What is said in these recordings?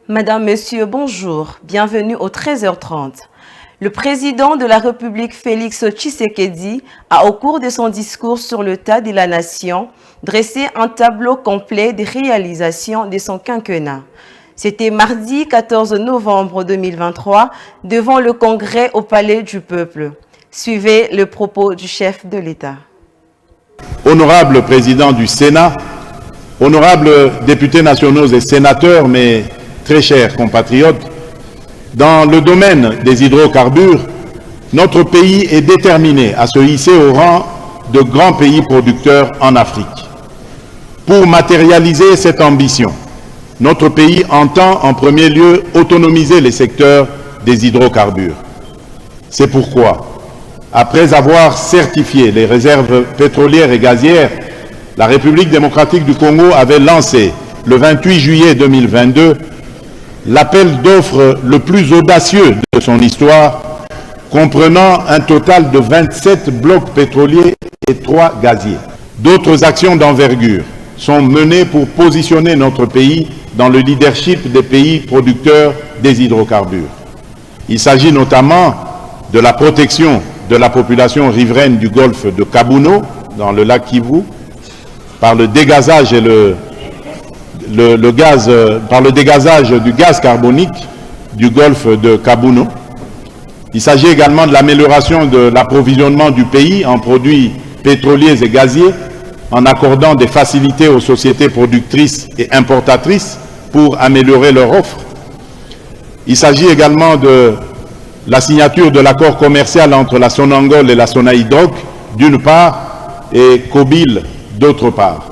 Madame, Monsieur, bonjour. Bienvenue au 13h30. Le président de la République, Félix Tshisekedi, a, au cours de son discours sur l'état de la nation, dressé un tableau complet des réalisations de son quinquennat. C'était mardi 14 novembre 2023, devant le Congrès au Palais du Peuple. Suivez le propos du chef de l'État. Honorable président du Sénat, honorables députés nationaux et sénateurs, mes très chers compatriotes, dans le domaine des hydrocarbures, notre pays est déterminé à se hisser au rang de grands pays producteurs en Afrique. Pour matérialiser cette ambition, notre pays entend en premier lieu autonomiser les secteurs des hydrocarbures. C'est pourquoi, après avoir certifié les réserves pétrolières et gazières, la République démocratique du Congo avait lancé, le 28 juillet 2022, l'appel d'offres le plus audacieux de son histoire, comprenant un total de 27 blocs pétroliers et 3 gaziers. D'autres actions d'envergure sont menées pour positionner notre pays dans le leadership des pays producteurs des hydrocarbures. Il s'agit notamment de la protection de la population riveraine du golfe de Kabuno, dans le lac Kivu, par le dégazage et par le dégazage du gaz carbonique du golfe de Kabuno. Il s'agit également de l'amélioration de l'approvisionnement du pays en produits pétroliers et gaziers en accordant des facilités aux sociétés productrices et importatrices pour améliorer leur offre. Il s'agit également de la signature de l'accord commercial entre la Sonangol et la Sonaïdroc d'une part et Kobil d'autre part.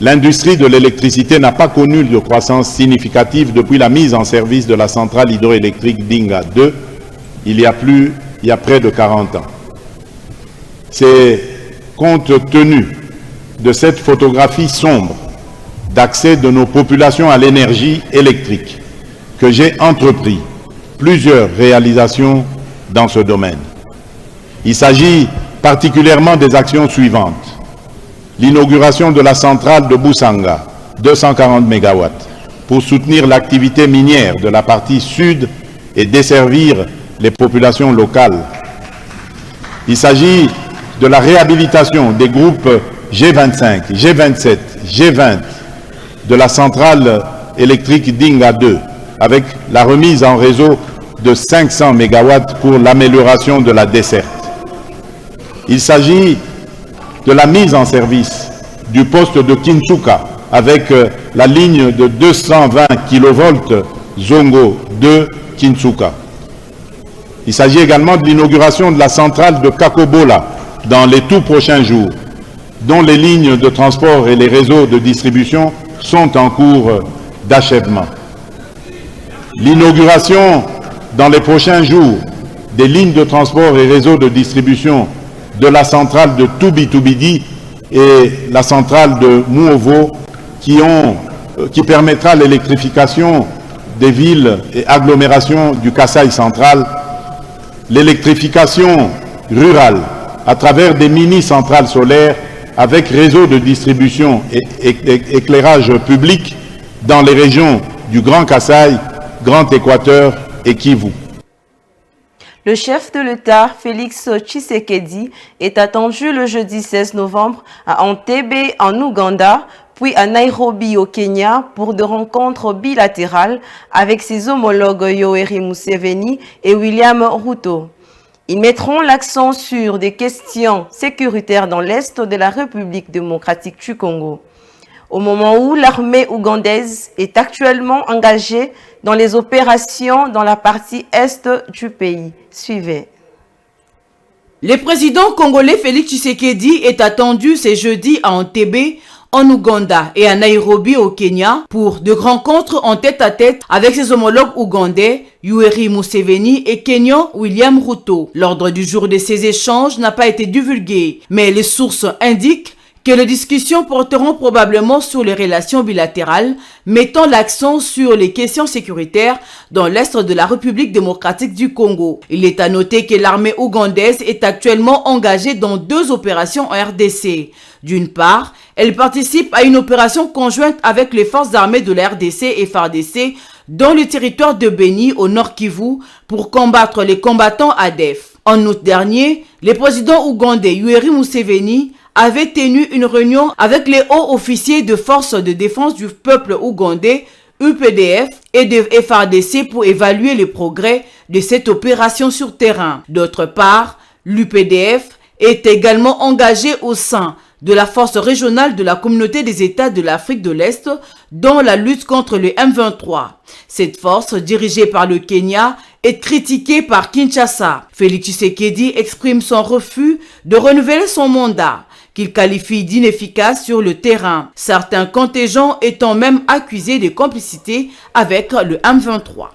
L'industrie de l'électricité n'a pas connu de croissance significative depuis la mise en service de la centrale hydroélectrique Dinga 2 il y a près de 40 ans. C'est compte tenu de cette photographie sombre d'accès de nos populations à l'énergie électrique que j'ai entrepris plusieurs réalisations dans ce domaine. Il s'agit particulièrement des actions suivantes. L'inauguration de la centrale de Boussanga, 240 MW, pour soutenir l'activité minière de la partie sud et desservir les populations locales. Il s'agit de la réhabilitation des groupes G25, G27, G20 de la centrale électrique Dinga 2, avec la remise en réseau de 500 MW pour l'amélioration de la desserte. Il s'agit de la mise en service du poste de Kinsuka avec la ligne de 220 kV Zongo 2 Kinsuka. Il s'agit également de l'inauguration de la centrale de Kakobola dans les tout prochains jours, dont les lignes de transport et les réseaux de distribution sont en cours d'achèvement. L'inauguration dans les prochains jours des lignes de transport et réseaux de distribution de la centrale de Tubi-Tubidi et la centrale de Mouovo qui permettra l'électrification des villes et agglomérations du Kasaï central, l'électrification rurale à travers des mini-centrales solaires avec réseau de distribution et éclairage public dans les régions du Grand Kasaï, Grand Équateur et Kivu. Le chef de l'État, Félix Tshisekedi, est attendu le jeudi 16 novembre à Entebbe, en Ouganda, puis à Nairobi, au Kenya, pour des rencontres bilatérales avec ses homologues Yoweri Museveni et William Ruto. Ils mettront l'accent sur des questions sécuritaires dans l'Est de la République démocratique du Congo. Au moment où l'armée ougandaise est actuellement engagée dans les opérations dans la partie est du pays. Suivez. Le président congolais Félix Tshisekedi est attendu ce jeudi à Entebbe, en Ouganda et à Nairobi au Kenya pour de rencontres en tête-à-tête avec ses homologues ougandais Yoweri Museveni et Kenyan William Ruto. L'ordre du jour de ces échanges n'a pas été divulgué, mais les sources indiquent que les discussions porteront probablement sur les relations bilatérales, mettant l'accent sur les questions sécuritaires dans l'est de la République démocratique du Congo. Il est à noter que l'armée ougandaise est actuellement engagée dans 2 opérations en RDC. D'une part, elle participe à une opération conjointe avec les forces armées de la RDC et FARDC dans le territoire de Beni au Nord Kivu pour combattre les combattants ADF. En août dernier, le président ougandais Yoweri Museveni avait tenu une réunion avec les hauts officiers de forces de défense du peuple ougandais, UPDF et de FARDC pour évaluer les progrès de cette opération sur terrain. D'autre part, l'UPDF est également engagé au sein de la force régionale de la communauté des États de l'Afrique de l'Est dans la lutte contre le M23. Cette force, dirigée par le Kenya, est critiquée par Kinshasa. Félix Tshisekedi exprime son refus de renouveler son mandat, qu'il qualifie d'inefficace sur le terrain, certains contingents étant même accusés de complicité avec le M23.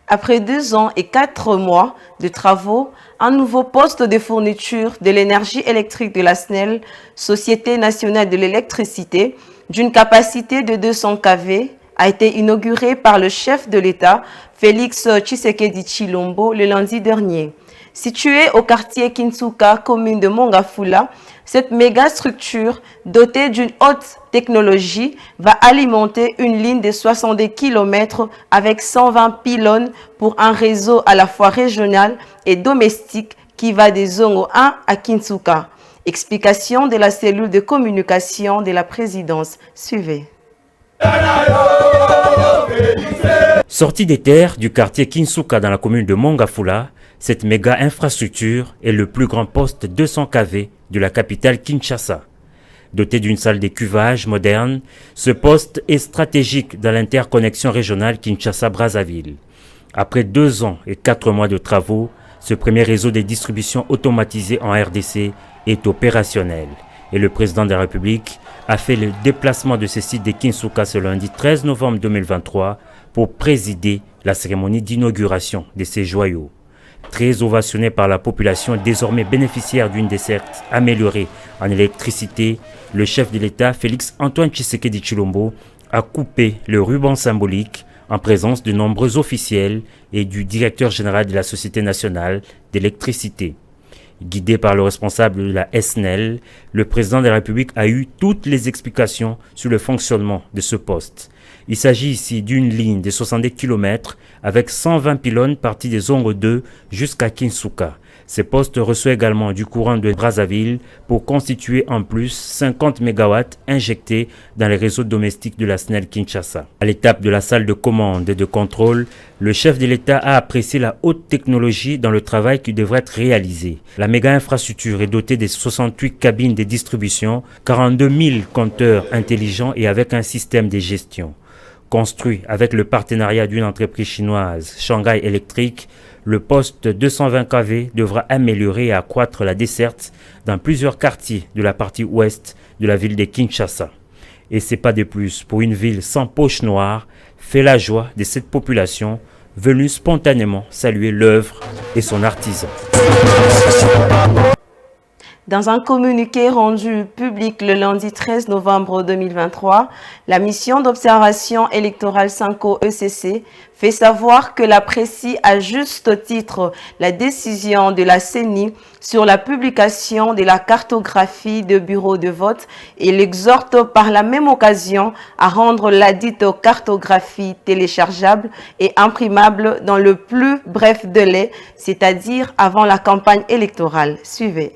Après 2 ans et 4 mois de travaux, un nouveau poste de fourniture de l'énergie électrique de la SNEL, Société nationale de l'électricité, d'une capacité de 200 kV, a été inauguré par le chef de l'État, Félix Tshisekedi Tshilombo, le lundi dernier. Située au quartier Kinsuka, commune de Mongafula, cette méga structure, dotée d'une haute technologie, va alimenter une ligne de 70 km avec 120 pylônes pour un réseau à la fois régional et domestique qui va de Zongo 1 à Kinsuka. Explication de la cellule de communication de la présidence. Suivez. Sortie des terres du quartier Kinsuka dans la commune de Mongafula, cette méga infrastructure est le plus grand poste 200 kV de la capitale Kinshasa. Doté d'une salle de cuvage moderne, ce poste est stratégique dans l'interconnexion régionale Kinshasa-Brazzaville. Après 2 ans et 4 mois de travaux, ce premier réseau de distribution automatisé en RDC est opérationnel. Et le président de la République a fait le déplacement de ce site de Kinsuka ce lundi 13 novembre 2023 pour présider la cérémonie d'inauguration de ces joyaux. Très ovationné par la population désormais bénéficiaire d'une desserte améliorée en électricité, le chef de l'État, Félix Antoine Tshisekedi Tshilombo, a coupé le ruban symbolique en présence de nombreux officiels et du directeur général de la Société nationale d'électricité. Guidé par le responsable de la SNEL, le président de la République a eu toutes les explications sur le fonctionnement de ce poste. Il s'agit ici d'une ligne de 70 km avec 120 pylônes partis de Zongo 2 jusqu'à Kinsuka. Ces postes reçoivent également du courant de Brazzaville pour constituer en plus 50 MW injectés dans les réseaux domestiques de la SNEL Kinshasa. À l'étape de la salle de commande et de contrôle, le chef de l'État a apprécié la haute technologie dans le travail qui devrait être réalisé. La méga infrastructure est dotée de 68 cabines de distribution, 42 000 compteurs intelligents et avec un système de gestion. Construit avec le partenariat d'une entreprise chinoise, Shanghai Electric, le poste 220 kV devra améliorer et accroître la desserte dans plusieurs quartiers de la partie ouest de la ville de Kinshasa. Et c'est pas de plus pour une ville sans poche noire, fait la joie de cette population venue spontanément saluer l'œuvre et son artisan. Dans un communiqué rendu public le lundi 13 novembre 2023, la mission d'observation électorale Sanco ECC fait savoir qu'elle apprécie à juste titre la décision de la CENI sur la publication de la cartographie de bureaux de vote et l'exhorte par la même occasion à rendre ladite cartographie téléchargeable et imprimable dans le plus bref délai, c'est-à-dire avant la campagne électorale. Suivez.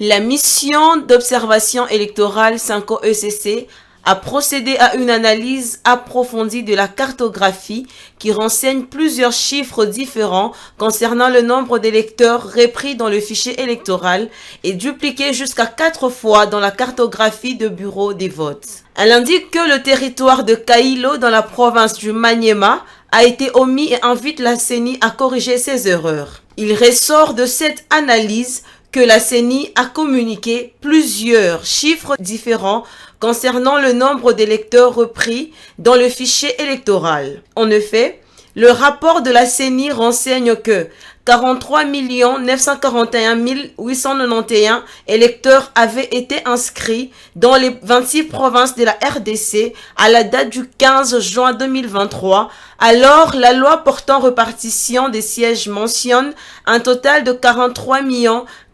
La mission d'observation électorale Sanco ECC a procédé à une analyse approfondie de la cartographie qui renseigne plusieurs chiffres différents concernant le nombre d'électeurs repris dans le fichier électoral et dupliqués jusqu'à 4 fois dans la cartographie de bureaux des votes. Elle indique que le territoire de Kailo dans la province du Maniema a été omis et invite la CENI à corriger ses erreurs. Il ressort de cette analyse que la CENI a communiqué plusieurs chiffres différents concernant le nombre d'électeurs repris dans le fichier électoral. En effet, le rapport de la CENI renseigne que 43 941 891 électeurs avaient été inscrits dans les 26 provinces de la RDC à la date du 15 juin 2023. Alors, la loi portant répartition des sièges mentionne un total de 43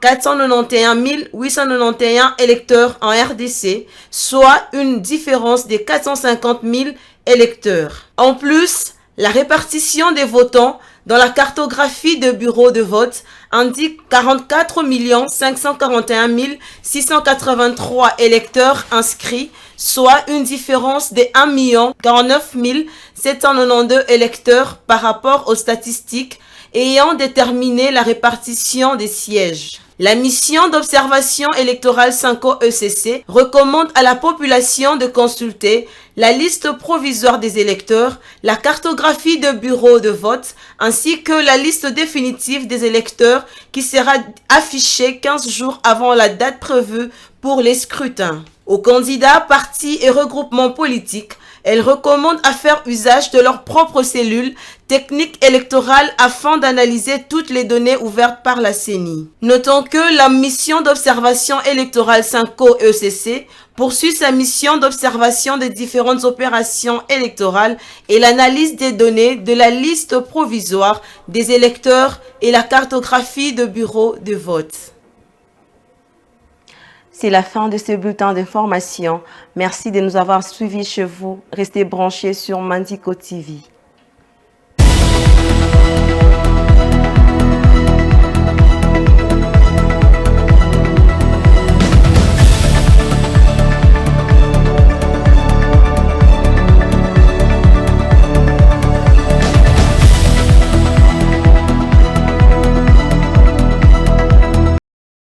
491 891 électeurs en RDC, soit une différence de 450 000 électeurs. En plus, la répartition des votants dans la cartographie de bureaux de vote indique 44 541 683 électeurs inscrits, soit une différence de 1 49 792 électeurs par rapport aux statistiques ayant déterminé la répartition des sièges. La mission d'observation électorale 5O ECC recommande à la population de consulter la liste provisoire des électeurs, la cartographie de bureaux de vote, ainsi que la liste définitive des électeurs qui sera affichée 15 jours avant la date prévue pour les scrutins. Aux candidats, partis et regroupements politiques, elle recommande à faire usage de leurs propres cellules techniques électorales afin d'analyser toutes les données ouvertes par la CENI. Notons que la mission d'observation électorale 5O ECC poursuit sa mission d'observation des différentes opérations électorales et l'analyse des données de la liste provisoire des électeurs et la cartographie de bureaux de vote. C'est la fin de ce bulletin d'information. Merci de nous avoir suivis chez vous. Restez branchés sur Mandiko TV.